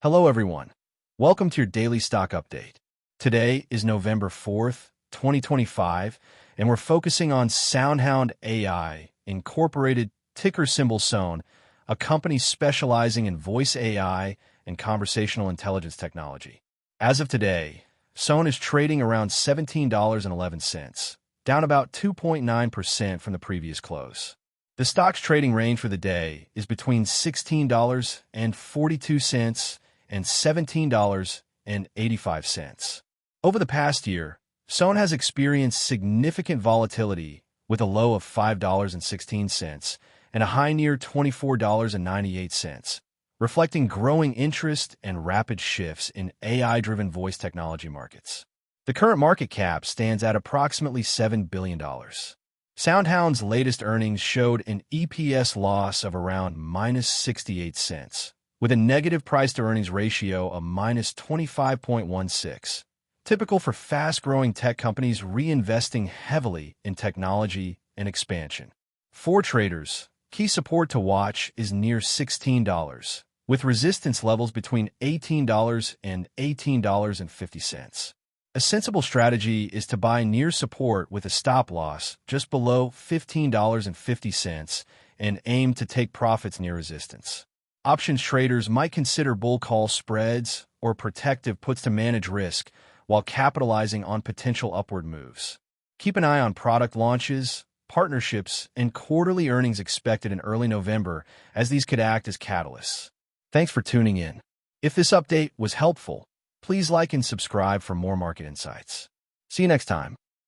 Hello, everyone. Welcome to your daily stock update. Today is November 4th, 2025, and we're focusing on SoundHound AI, Incorporated, ticker symbol SON, a company specializing in voice AI and conversational intelligence technology. As of today, SON is trading around $17.11, down about 2.9% from the previous close. The stock's trading range for the day is between $16.42 and $17.85. Over the past year, SON has experienced significant volatility with a low of $5.16 and a high near $24.98, reflecting growing interest and rapid shifts in AI-driven voice technology markets. The current market cap stands at approximately $7 billion. SoundHound's latest earnings showed an EPS loss of around minus 68 cents, with a negative price-to-earnings ratio of minus 25.16, typical for fast-growing tech companies reinvesting heavily in technology and expansion. For traders, key support to watch is near $16, with resistance levels between $18 and $18.50. A sensible strategy is to buy near support with a stop loss just below $15.50 and aim to take profits near resistance. Options traders might consider bull call spreads or protective puts to manage risk while capitalizing on potential upward moves. Keep an eye on product launches, partnerships, and quarterly earnings expected in early November, as these could act as catalysts. Thanks for tuning in. If this update was helpful, please like and subscribe for more market insights. See you next time.